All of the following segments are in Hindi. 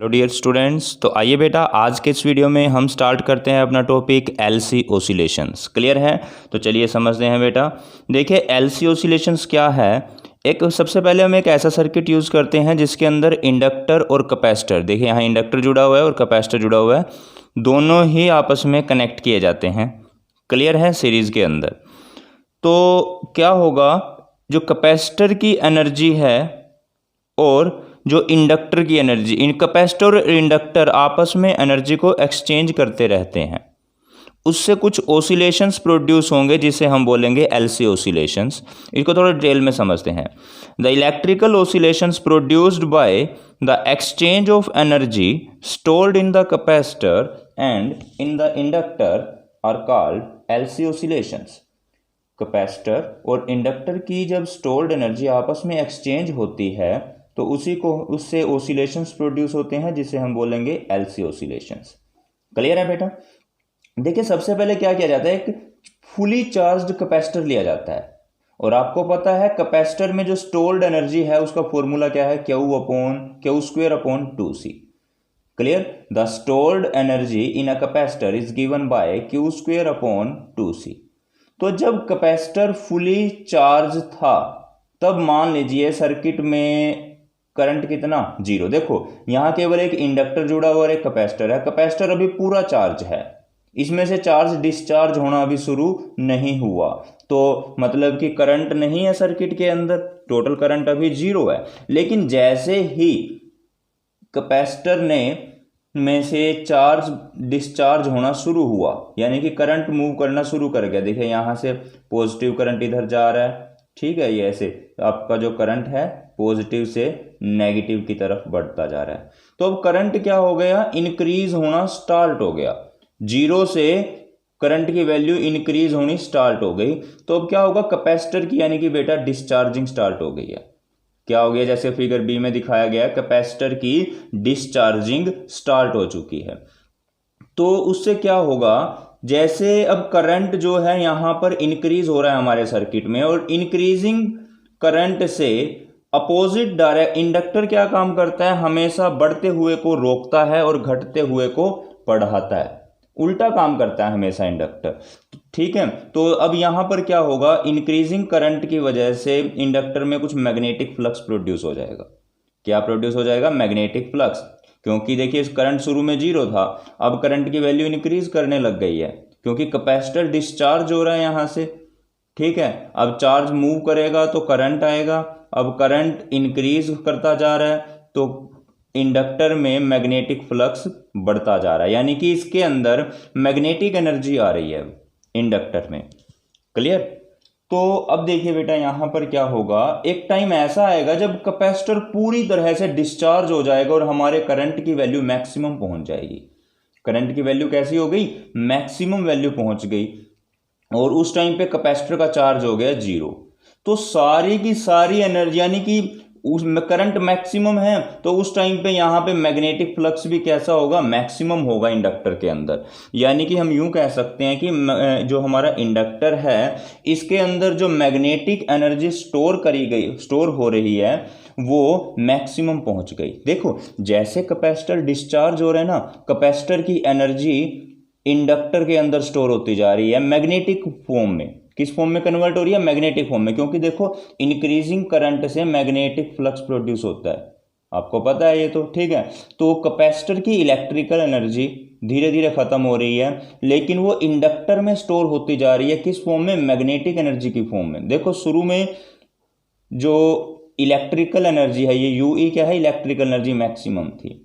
हेलो डियर स्टूडेंट्स, तो आइए बेटा आज के इस वीडियो में हम स्टार्ट करते हैं अपना टॉपिक एलसी ओसिलेशंस। क्लियर है? तो चलिए समझते हैं बेटा। देखिए एलसी ओसिलेशंस क्या है। एक सबसे पहले हम एक ऐसा सर्किट यूज़ करते हैं जिसके अंदर इंडक्टर और कैपेसिटर, देखिए यहाँ इंडक्टर जुड़ा हुआ है और कैपेसिटर जुड़ा हुआ है, दोनों ही आपस में कनेक्ट किए जाते हैं। क्लियर है? सीरीज़ के अंदर तो क्या होगा, जो कैपेसिटर की एनर्जी है और जो इंडक्टर की एनर्जी, इन कैपेसिटर और इंडक्टर आपस में एनर्जी को एक्सचेंज करते रहते हैं, उससे कुछ ओसिलेशंस प्रोड्यूस होंगे जिसे हम बोलेंगे एलसी ओसिलेशंस। इसको थोड़ा डिटेल में समझते हैं। The electrical oscillations produced by the exchange of energy stored in the capacitor and in the inductor are called LC oscillations. Capacitor और इंडक्टर की जब स्टोर्ड एनर्जी आपस में एक्सचेंज होती है तो उससे ओसिलेशंस प्रोड्यूस होते हैं जिसे हम बोलेंगे एलसी ओसिलेशंस। क्लियर है बेटा? देखिए सबसे पहले क्या किया जाता है, एक फुली चार्ज्ड कैपेसिटर लिया जाता है और आपको पता है कैपेसिटर में जो स्टोर्ड एनर्जी है उसका फॉर्मूला क्या है, Q square upon 2c। Clear? The stored energy in a capacitor is given by Q square upon 2c। तो जब कैपेसिटर फुली चार्ज था तब मान लीजिए सर्किट में करंट कितना, 0। देखो यहां केवल एक इंडक्टर जुड़ा हुआ और एक कैपेसिटर है। कैपेसिटर अभी पूरा चार्ज है, इसमें से चार्ज डिस्चार्ज होना अभी शुरू नहीं हुआ, तो मतलब कि करंट नहीं है सर्किट के अंदर, टोटल करंट अभी 0 है। लेकिन जैसे ही कैपेसिटर में से चार्ज डिस्चार्ज होना शुरू हुआ, यानी कि करंट मूव करना शुरू कर गया। देखिए यहां से पॉजिटिव करंट इधर जा रहा है, ठीक है, ये ऐसे आपका जो करंट है पॉजिटिव से नेगेटिव की तरफ बढ़ता जा रहा है। तो अब करंट क्या हो गया, इंक्रीज होना स्टार्ट हो गया। 0 से करंट की वैल्यू इंक्रीज होनी स्टार्ट हो गई। तो अब क्या होगा, कैपेसिटर की यानी कि बेटा डिस्चार्जिंग स्टार्ट हो गई है। क्या हो गया, जैसे फिगर बी में दिखाया गया, कैपेसिटर की डिस्चार्जिंग स्टार्ट हो चुकी है। तो उससे क्या होगा, जैसे अब करंट जो है यहां पर इंक्रीज हो रहा है हमारे सर्किट में, और इंक्रीजिंग करंट से अपोजिट डायरेक्ट इंडक्टर क्या काम करता है, हमेशा बढ़ते हुए को रोकता है और घटते हुए को बढ़ाता है, उल्टा काम करता है हमेशा इंडक्टर। ठीक है, तो अब यहां पर क्या होगा, इंक्रीजिंग करंट की वजह से इंडक्टर में कुछ मैग्नेटिक फ्लक्स प्रोड्यूस हो जाएगा। क्या प्रोड्यूस हो जाएगा, मैग्नेटिक फ्लक्स। क्योंकि देखिए करंट शुरू में 0 था, अब करंट की वैल्यू इंक्रीज करने लग गई है क्योंकि कैपेसिटर डिस्चार्ज हो रहा है यहां से। ठीक है, अब चार्ज मूव करेगा तो करंट आएगा, अब करंट इंक्रीज करता जा रहा है तो इंडक्टर में मैग्नेटिक फ्लक्स बढ़ता जा रहा है, यानी कि इसके अंदर मैग्नेटिक एनर्जी आ रही है इंडक्टर में। क्लियर? तो अब देखिए बेटा यहां पर क्या होगा, एक टाइम ऐसा आएगा जब कैपेसिटर पूरी तरह से डिस्चार्ज हो जाएगा और हमारे करंट की वैल्यू मैक्सिमम पहुंच जाएगी। करंट की वैल्यू कैसी हो गई, मैक्सिमम वैल्यू पहुंच गई, और उस टाइम पे कैपेसिटर का चार्ज हो गया 0। तो सारी की सारी एनर्जी, यानी कि उस करंट मैक्सिमम है तो उस टाइम पे यहाँ पे मैग्नेटिक फ्लक्स भी कैसा होगा, मैक्सिमम होगा इंडक्टर के अंदर। यानी कि हम यूं कह सकते हैं कि जो हमारा इंडक्टर है इसके अंदर जो मैग्नेटिक एनर्जी स्टोर हो रही है वो मैक्सिमम पहुंच गई। देखो जैसे कैपेसिटर डिस्चार्ज हो रहे हैं ना, कैपेसिटर की एनर्जी इंडक्टर के अंदर स्टोर होती जा रही है मैग्नेटिक फॉर्म में। किस फॉर्म में कन्वर्ट हो रही है, मैग्नेटिक फॉर्म में, क्योंकि देखो इंक्रीजिंग करंट से मैग्नेटिक फ्लक्स प्रोड्यूस होता है, आपको पता है ये तो। ठीक है, तो कैपेसिटर की इलेक्ट्रिकल एनर्जी धीरे धीरे खत्म हो रही है, लेकिन वो इंडक्टर में स्टोर होती जा रही है किस फॉर्म में, मैग्नेटिक एनर्जी की फॉर्म में। देखो शुरू में जो इलेक्ट्रिकल एनर्जी है ये यूई क्या है, इलेक्ट्रिकल एनर्जी मैक्सिमम थी,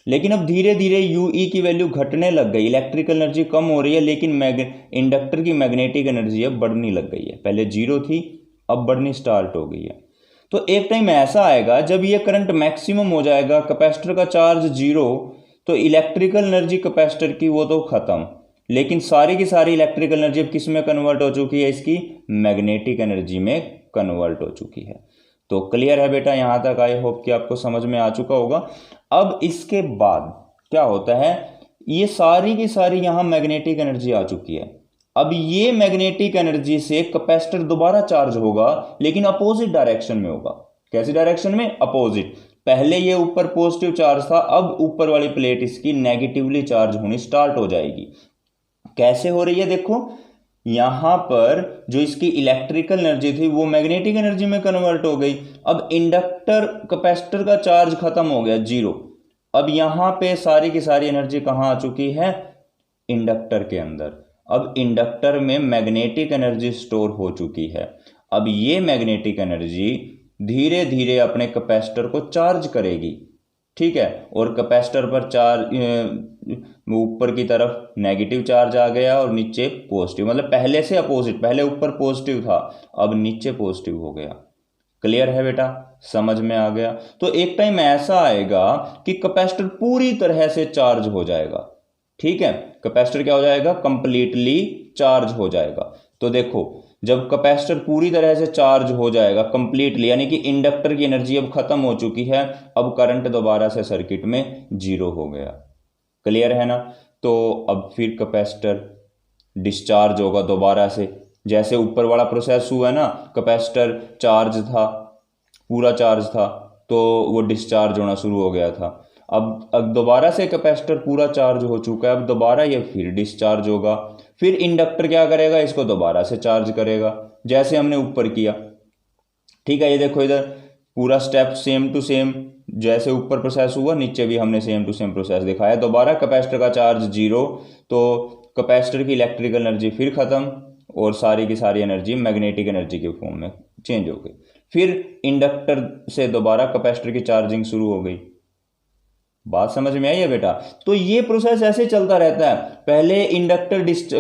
लेकिन अब धीरे धीरे यूई की वैल्यू घटने लग गई, इलेक्ट्रिकल एनर्जी कम हो रही है, लेकिन इंडक्टर की मैग्नेटिक एनर्जी अब बढ़ने लग गई है। पहले 0 थी, अब बढ़नी स्टार्ट हो गई है। तो एक टाइम ऐसा आएगा जब ये करंट मैक्सिमम हो जाएगा, कैपेसिटर का चार्ज 0, तो इलेक्ट्रिकल एनर्जी कैपेसिटर की वो तो खत्म, लेकिन सारी की सारी इलेक्ट्रिकल एनर्जी अब किस में कन्वर्ट हो चुकी है, इसकी मैग्नेटिक एनर्जी में कन्वर्ट हो चुकी है। तो क्लियर है बेटा, यहां तक आई होप कि आपको समझ में आ चुका होगा। अब इसके बाद क्या होता है, ये सारी की सारी यहां मैग्नेटिक एनर्जी आ चुकी है। अब ये मैग्नेटिक एनर्जी से कैपेसिटर दोबारा चार्ज होगा, लेकिन अपोजिट डायरेक्शन में होगा। कैसी डायरेक्शन में, अपोजिट। पहले ये ऊपर पॉजिटिव चार्ज था, अब ऊपर वाली प्लेट इसकी नेगेटिवली चार्ज होनी स्टार्ट हो जाएगी। कैसे हो रही है देखो, यहां पर जो इसकी इलेक्ट्रिकल एनर्जी थी वो मैग्नेटिक एनर्जी में कन्वर्ट हो गई। अब इंडक्टर कैपेसिटर का चार्ज खत्म हो गया, जीरो। अब यहां पे सारी की सारी एनर्जी कहां आ चुकी है, इंडक्टर के अंदर। अब इंडक्टर में मैग्नेटिक एनर्जी स्टोर हो चुकी है। अब ये मैग्नेटिक एनर्जी धीरे धीरे अपने कैपेसिटर को चार्ज करेगी, ठीक है। और कैपेसिटर पर चार्ज ऊपर की तरफ नेगेटिव चार्ज आ गया और नीचे पॉजिटिव, मतलब पहले से अपोजिट, पहले ऊपर पॉजिटिव था अब नीचे पॉजिटिव हो गया। क्लियर है बेटा, समझ में आ गया। तो एक टाइम ऐसा आएगा कि कैपेसिटर पूरी तरह से चार्ज हो जाएगा, ठीक है। कैपेसिटर क्या हो जाएगा, कंप्लीटली चार्ज हो जाएगा। तो देखो, जब कैपेसिटर पूरी तरह से चार्ज हो जाएगा कंप्लीटली, यानी कि इंडक्टर की एनर्जी अब खत्म हो चुकी है, अब करंट दोबारा से सर्किट में जीरो हो गया। क्लियर है ना। तो अब फिर कैपेसिटर डिस्चार्ज होगा दोबारा से, जैसे ऊपर वाला प्रोसेस हुआ है ना, कैपेसिटर चार्ज था, पूरा चार्ज था, तो वो डिस्चार्ज होना शुरू हो गया था। अब दोबारा से कैपेसिटर पूरा चार्ज हो चुका है, अब दोबारा ये फिर डिस्चार्ज होगा। फिर इंडक्टर क्या करेगा, इसको दोबारा से चार्ज करेगा, जैसे हमने ऊपर किया, ठीक है। ये देखो इधर पूरा स्टेप सेम टू सेम, जैसे ऊपर प्रोसेस हुआ नीचे भी हमने सेम टू सेम प्रोसेस दिखाया। दोबारा कैपेसिटर का चार्ज जीरो, तो कैपेसिटर की इलेक्ट्रिकल एनर्जी फिर खत्म और सारी की सारी एनर्जी मैग्नेटिक एनर्जी के फॉर्म में चेंज हो गई। फिर इंडक्टर से दोबारा कैपेसिटर की चार्जिंग शुरू हो गई। बात समझ में आई है बेटा। तो ये प्रोसेस ऐसे चलता रहता है, पहले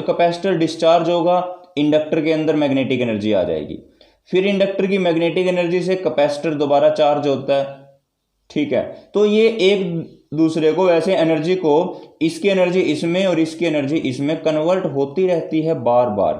कैपेसिटर डिस्चार्ज होगा, इंडक्टर के अंदर मैग्नेटिक एनर्जी आ जाएगी, फिर इंडक्टर की मैग्नेटिक एनर्जी से कैपेसिटर दोबारा चार्ज होता है, ठीक है। तो ये एक दूसरे को वैसे एनर्जी को, इसकी एनर्जी इसमें और इसकी एनर्जी इसमें कन्वर्ट होती रहती है बार बार।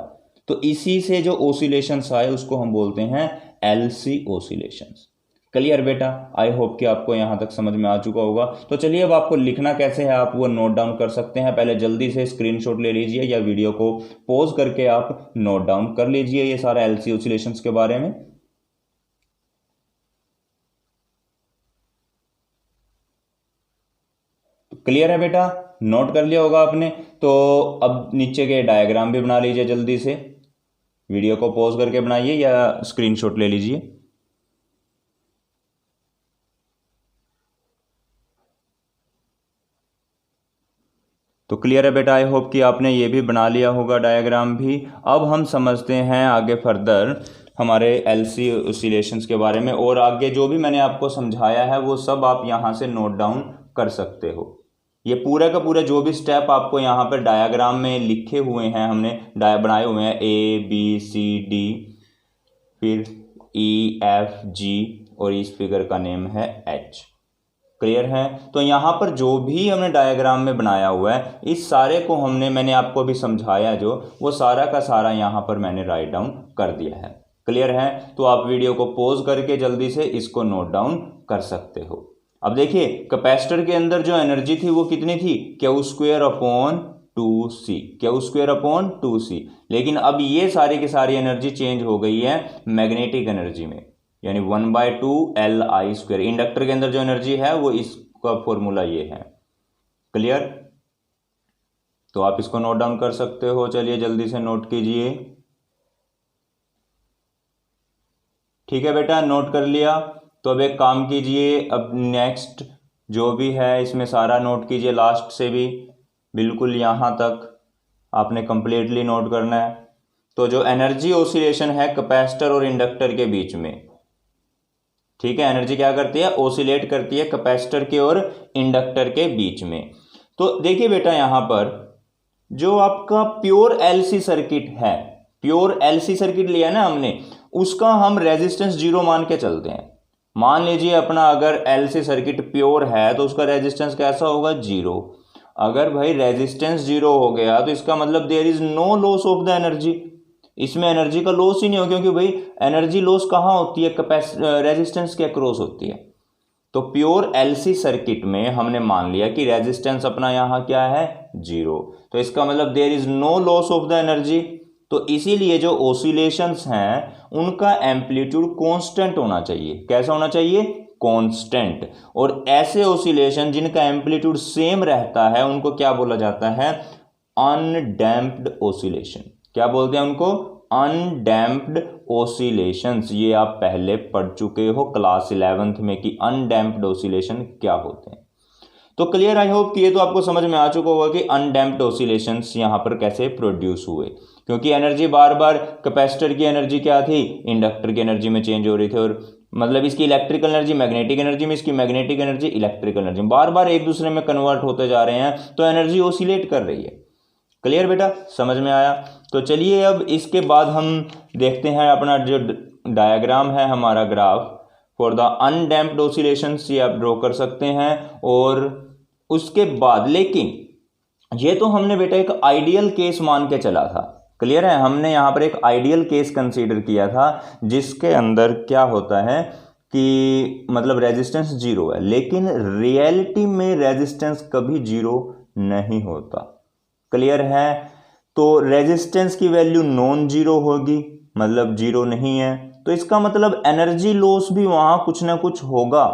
तो इसी से जो ओसिलेशंस आए उसको हम बोलते हैं एलसी ओसिलेशंस। क्लियर बेटा, आई होप कि आपको यहां तक समझ में आ चुका होगा। तो चलिए अब आपको लिखना कैसे है आप वो नोट डाउन कर सकते हैं। पहले जल्दी से स्क्रीनशॉट ले लीजिए या वीडियो को पॉज करके आप नोट डाउन कर लीजिए ये सारा एलसी ऑसिलेशंस के बारे में। क्लियर है बेटा, नोट कर लिया होगा आपने। तो अब नीचे के डायग्राम भी बना लीजिए जल्दी से, वीडियो को पॉज करके बनाइए या स्क्रीनशॉट ले लीजिए। तो क्लियर है बेटा, आई होप कि आपने ये भी बना लिया होगा डायग्राम भी। अब हम समझते हैं आगे फर्दर हमारे एलसी ऑसिलेशंस के बारे में, और आगे जो भी मैंने आपको समझाया है वो सब आप यहाँ से नोट डाउन कर सकते हो। ये पूरा का पूरा जो भी स्टेप आपको यहाँ पर डायग्राम में लिखे हुए हैं, हमने बनाए हुए हैं, ABCD, फिर EFG और इस फिगर का नेम है H। क्लियर है। तो यहाँ पर जो भी हमने डायग्राम में बनाया हुआ है, इस सारे को मैंने आपको अभी समझाया जो, वो सारा का सारा यहाँ पर मैंने राइट डाउन कर दिया है। क्लियर है। तो आप वीडियो को पॉज करके जल्दी से इसको नोट डाउन कर सकते हो। अब देखिए कैपेसिटर के अंदर जो एनर्जी थी वो कितनी थी, Q²/2C, Q²/2C। लेकिन अब ये सारी की सारी एनर्जी चेंज हो गई है मैग्नेटिक एनर्जी में, यानी 1/2LI²। इंडक्टर के अंदर जो एनर्जी है वो इसका फॉर्मूला ये है। क्लियर, तो आप इसको नोट डाउन कर सकते हो। चलिए जल्दी से नोट कीजिए। ठीक है बेटा, नोट कर लिया। तो अब एक काम कीजिए, अब नेक्स्ट जो भी है इसमें सारा नोट कीजिए, लास्ट से भी बिल्कुल यहाँ तक आपने कंप्लीटली नोट करना है। तो जो एनर्जी ऑसिलेशन है कैपेसिटर और इंडक्टर के बीच में, ठीक है, एनर्जी क्या करती है, ओसिलेट करती है कैपेसिटर के और इंडक्टर के बीच में। तो देखिए बेटा यहाँ पर जो आपका प्योर एलसी सर्किट है, प्योर एलसी सर्किट लिया ना हमने, उसका हम रेजिस्टेंस जीरो मान के चलते हैं। मान लीजिए अपना अगर एलसी सर्किट प्योर है तो उसका रेजिस्टेंस कैसा होगा, जीरो। अगर भाई रेजिस्टेंस जीरो हो गया तो इसका मतलब there is no loss of the energy, इसमें एनर्जी का लॉस ही नहीं हो, क्योंकि भाई एनर्जी लॉस कहाँ होती है, रेजिस्टेंस के अक्रॉस होती है। तो प्योर एलसी सर्किट में हमने मान लिया कि रेजिस्टेंस अपना यहाँ क्या है, जीरो। तो इसका मतलब there is no loss of the energy. तो इसीलिए जो ओसिलेशंस हैं उनका एम्पलीट्यूड कांस्टेंट होना चाहिए। कैसा होना चाहिए, कांस्टेंट। और ऐसे ऑसिलेशन जिनका एम्पलीट्यूड सेम रहता है उनको क्या बोला जाता है? Undamped oscillation. क्या बोलते हैं उनको? Undamped oscillations. ये आप पहले पढ़ चुके हो क्लास 11th में कि अनडैम्प्ड ऑसिलेशन क्या होते हैं। तो क्लियर, आई होप कि ये तो आपको समझ में आ चुका होगा कि अनडैम्प्ड ऑसिलेशंस यहाँ पर कैसे प्रोड्यूस हुए, क्योंकि एनर्जी बार बार कैपेसिटर की एनर्जी क्या थी, इंडक्टर की एनर्जी में चेंज हो रही थी, और मतलब इसकी इलेक्ट्रिकल एनर्जी मैग्नेटिक एनर्जी में, इसकी मैग्नेटिक एनर्जी इलेक्ट्रिकल एनर्जी में, बार बार एक दूसरे में कन्वर्ट होते जा रहे हैं, तो एनर्जी ऑसिलेट कर रही है। क्लियर बेटा, समझ में आया? तो चलिए अब इसके बाद हम देखते हैं अपना जो डायग्राम है हमारा graph for the undamped oscillations, ये आप ड्रॉ कर सकते हैं। और उसके बाद, लेकिन ये तो हमने बेटा एक आइडियल केस मान के चला था। क्लियर है, हमने यहाँ पर एक आइडियल केस कंसीडर किया था जिसके अंदर क्या होता है कि मतलब रेजिस्टेंस जीरो है, लेकिन रियलिटी में रेजिस्टेंस कभी जीरो नहीं होता। क्लियर है, तो रेजिस्टेंस की वैल्यू नॉन जीरो होगी, मतलब जीरो नहीं है, तो इसका मतलब एनर्जी लॉस भी वहां कुछ ना कुछ होगा,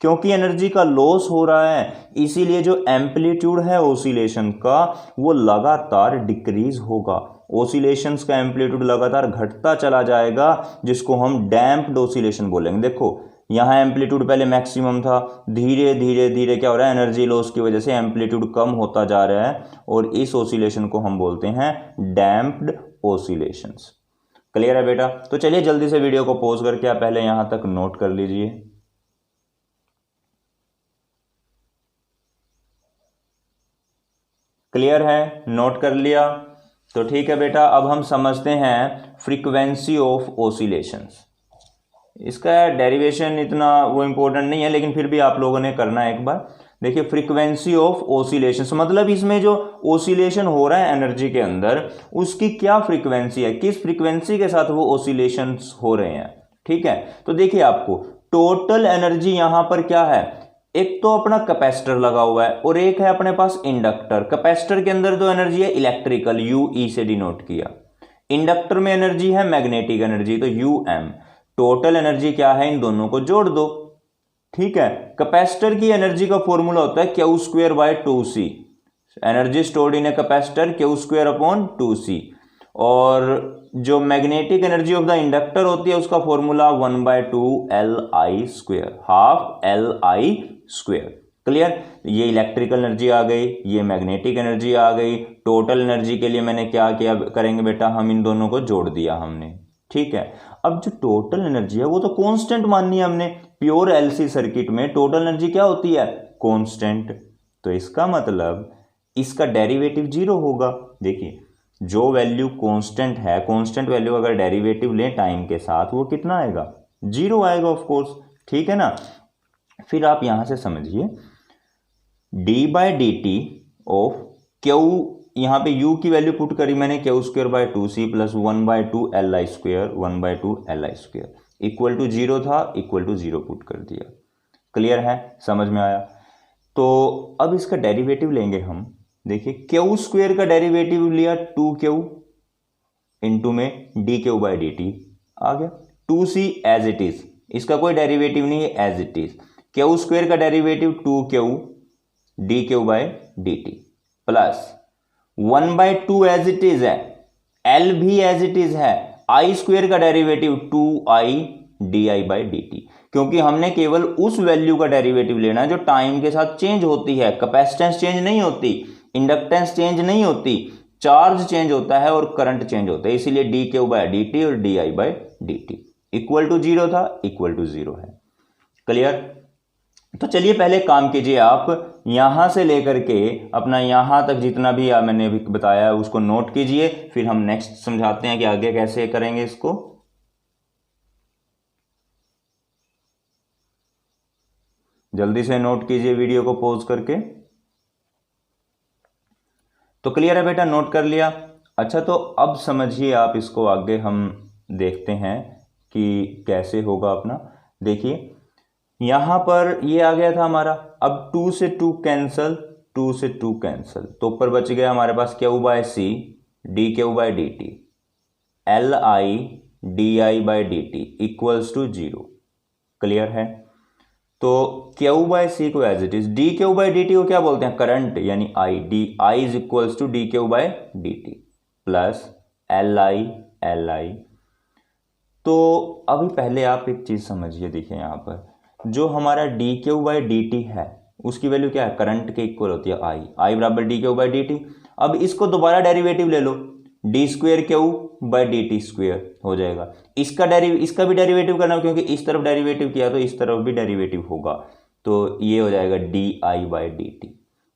क्योंकि एनर्जी का लॉस हो रहा है, इसीलिए जो एम्पलीट्यूड है ऑसिलेशन का वो लगातार डिक्रीज होगा। ऑसिलेशंस का एम्पलीट्यूड लगातार घटता चला जाएगा, जिसको हम डैम्प्ड ऑसिलेशन बोलेंगे। देखो यहाँ एम्पलीट्यूड पहले मैक्सिमम था, धीरे धीरे धीरे क्या हो रहा है, एनर्जी लॉस की वजह से एम्पलीट्यूड कम होता जा रहा है, और इस ऑसिलेशन को हम बोलते हैं डैम्प्ड ऑसिलेशंस। क्लियर है बेटा? तो चलिए जल्दी से वीडियो को पॉज करके आप पहले यहां तक नोट कर लीजिए। क्लियर है, नोट कर लिया? तो ठीक है बेटा, अब हम समझते हैं फ्रीक्वेंसी ऑफ ऑसिलेशंस। इसका डेरिवेशन इतना वो इंपॉर्टेंट नहीं है, लेकिन फिर भी आप लोगों ने करना है एक बार। देखिए फ्रीक्वेंसी ऑफ ऑसिलेशंस मतलब इसमें जो ऑसिलेशन हो रहा है एनर्जी के अंदर उसकी क्या फ्रीक्वेंसी है, किस फ्रीक्वेंसी के साथ वो ऑसिलेशंस हो रहे हैं। ठीक है, तो देखिए आपको टोटल एनर्जी यहां पर क्या है, एक तो अपना कैपेसिटर लगा हुआ है और एक है अपने पास इंडक्टर। कैपेसिटर के अंदर तो एनर्जी है इलेक्ट्रिकल, यू ई से डिनोट किया। इंडक्टर में एनर्जी है मैग्नेटिक एनर्जी, तो यू एम। टोटल एनर्जी क्या है, इन दोनों को जोड़ दो। ठीक है, कैपेसिटर की एनर्जी का फॉर्मूला होता है Q square by 2c। Energy stored in a capacitor Q square upon 2c। और जो magnetic energy of the inductor होती है उसका formula 1/2 Li square, half Li square. Clear, ये इलेक्ट्रिकल एनर्जी आ गई, ये मैग्नेटिक एनर्जी आ गई। टोटल एनर्जी के लिए मैंने क्या किया करेंगे बेटा, हम इन दोनों को जोड़ दिया हमने। ठीक है, अब जो टोटल एनर्जी है वो तो कांस्टेंट माननी है हमने। प्योर एलसी सर्किट में टोटल एनर्जी क्या होती है, कांस्टेंट। तो इसका मतलब इसका डेरिवेटिव जीरो होगा। देखिए जो वैल्यू कांस्टेंट है, कांस्टेंट वैल्यू अगर डेरिवेटिव लें टाइम के साथ वो कितना आएगा, जीरो आएगा ऑफ कोर्स। ठीक है ना, फिर आप यहां से समझिए d/dt ऑफ क्यू, यहां पे u की वैल्यू पुट करी मैंने Q square by 2c plus 1/2 Li square, 1/2 Li square equal to zero था, इक्वल टू जीरो पुट कर दिया। क्लियर है, समझ में आया? तो अब इसका डेरिवेटिव लेंगे हम। देखिए क्यू स्क्वेयर का डेरिवेटिव लिया 2q इंटू में dq/dt आ गया, 2c एज इट इज, इसका कोई डेरिवेटिव नहीं है, as it is. Q square का derivative 2q dq/dt plus 1/2 as it is है, L भी एज इट इज है, I स्क्वेयर का डेरिवेटिव 2i di/dt, क्योंकि हमने केवल उस वैल्यू का डेरिवेटिव लेना है जो टाइम के साथ चेंज होती है। कैपेसिटेंस चेंज नहीं होती, इंडक्टेंस चेंज नहीं होती, चार्ज चेंज होता है और करंट चेंज होता है, इसीलिए dq/dt और di/dt इक्वल टू जीरो था, इक्वल टू जीरो है। क्लियर? तो चलिए पहले काम कीजिए, आप यहां से लेकर के अपना यहां तक जितना भी मैंने अभी बताया उसको नोट कीजिए, फिर हम नेक्स्ट समझाते हैं कि आगे कैसे करेंगे इसको। जल्दी से नोट कीजिए वीडियो को पॉज करके। तो क्लियर है बेटा, नोट कर लिया? अच्छा, तो अब समझिए आप इसको, आगे हम देखते हैं कि कैसे होगा अपना। देखिए यहां पर ये आ गया था हमारा, अब 2 से 2 कैंसल, 2 से 2 कैंसल, तो ऊपर बच गया हमारे पास q/c dq/dt Li di/dt equals to zero. Clear है? तो क्यू बाय सी को as it is, D Q by D T को क्या बोलते हैं, करंट, यानी I, D I is equals to D Q by D T plus L I. तो अभी पहले आप एक चीज समझिए, देखिए यहाँ पर जो हमारा D Q by D T है उसकी वैल्यू क्या है, करंट के इक्वल होती है आई बराबर D Q by D T. अब इसको दोबारा डेरिवेटिव ले लो, D square Q by D T square हो जाएगा। इसका भी डेरिवेटिव करना, क्योंकि इस तरफ डेरिवेटिव किया तो इस तरफ भी डेरिवेटिव होगा, तो ये हो जाएगा D I by D T.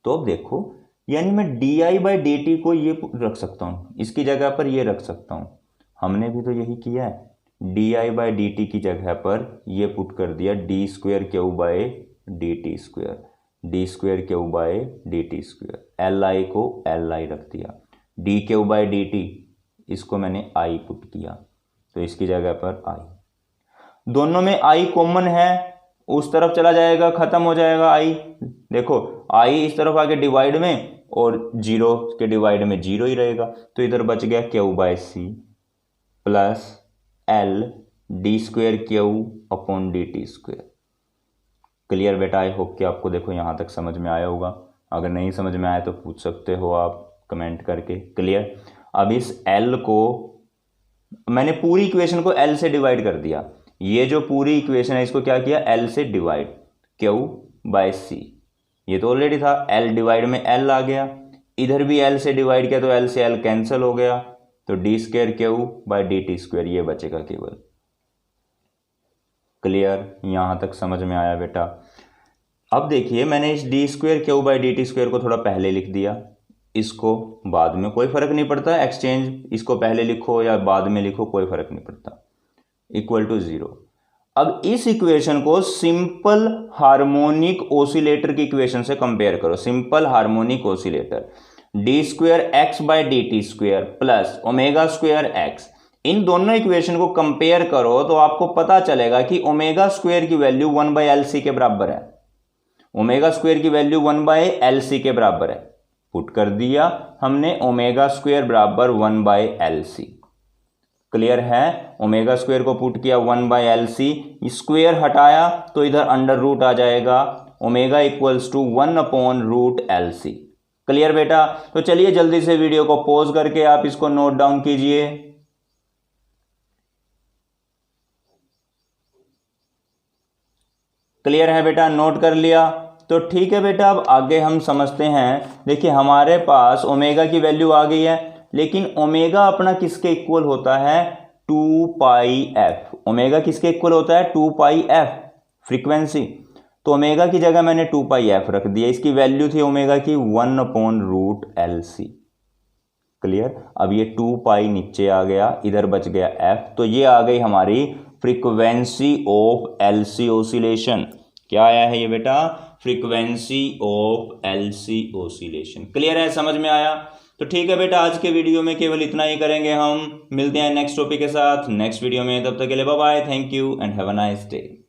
तो अब देखो, यानी मैं D I by D T को ये रख सकता हूँ, इसकी जगह पर ये रख सकता हूँ। हमने भी तो यही किया है, D I by D T की जगह पर ये पुट कर दिया D square Q by D T square, D square Q by D T square, L I को एल आई रख दिया, D Q by D T इसको मैंने आई पुट किया, तो इसकी जगह पर आई। दोनों में आई कॉमन है, उस तरफ चला जाएगा, खत्म हो जाएगा आई। देखो आई इस तरफ आके डिवाइड में, और जीरो के डिवाइड में जीरो ही रहेगा, तो इधर बच गया Q by C plus L D square Q upon D T square. Clear बेटा, आई होप कि आपको देखो यहाँ तक समझ में आया होगा। अगर नहीं समझ में आया तो पूछ सकते हो आप कमेंट करके। क्लियर। अब इस L को मैंने पूरी इक्वेशन को L से डिवाइड कर दिया, ये जो पूरी इक्वेशन है इसको क्या किया, L से डिवाइड, Q बाय C, ये तो ऑलरेडी था, L डिवाइड में L आ गया, इधर भी L से डिवाइड किया तो L से L कैंसिल हो गया, तो D square Q by D T square ये बचेगा केवल। क्लियर, यहां तक समझ में आया बेटा। अब देखिए मैंने इस D square Q by D T square को थोड़ा पहले लिख दिया, इसको बाद में, कोई फर्क नहीं पड़ता एक्सचेंज, इसको पहले लिखो या बाद में लिखो कोई फर्क नहीं पड़ता, इक्वल टू जीरो। अब इस इक्वेशन को सिंपल हार्मोनिक ऑसिलेटर की इक्वेशन से कंपेयर करो, simple harmonic oscillator, D square X by D T square plus omega square X, इन दोनों इक्वेशन को कंपेयर करो तो आपको पता चलेगा कि ओमेगा स्क्वेयर की वैल्यू 1 बाय एल सी के बराबर है, ओमेगा स्क्वेयर की वैल्यू 1 बाय एल सी के बराबर है, पुट कर दिया हमने ओमेगा स्क्वेयर बराबर 1 बाय एल सी। क्लियर है, ओमेगा स्क्वेयर को पुट किया 1 बाय एल सी, स्क्वेयर हटाया तो इधर अंडर रूट आ जाएगा, omega equals to 1 upon root L C. Clear बेटा। तो चलिए जल्दी से वीडियो को पॉज करके आप इसको नोट डाउन कीजिए। क्लियर है बेटा, नोट कर लिया तो ठीक है बेटा। अब आगे हम समझते हैं। देखिए हमारे पास ओमेगा की वैल्यू आ गई है, लेकिन ओमेगा अपना किसके इक्वल होता है, 2 पाई एफ। ओमेगा किसके इक्वल होता है, 2 पाई एफ फ्रीक्वेंसी। तो ओमेगा की जगह मैंने 2 पाई एफ रख दिया, इसकी वैल्यू थी ओमेगा की 1 upon root L C. Clear. अब ये 2 पाई नीचे आ गया, इधर बच गया एफ, तो ये आ गई हमारी फ्रीक्वेंसी ऑफ एलसी ऑसिलेशन। क्या आया है ये बेटा, frequency of LC oscillation. Clear है, समझ में आया। तो ठीक है बेटा, आज के वीडियो में केवल इतना ही करेंगे हम, मिलते हैं नेक्स्ट टॉपिक के साथ नेक्स्ट वीडियो में। तब तक के लिए bye bye, thank you and have a nice day.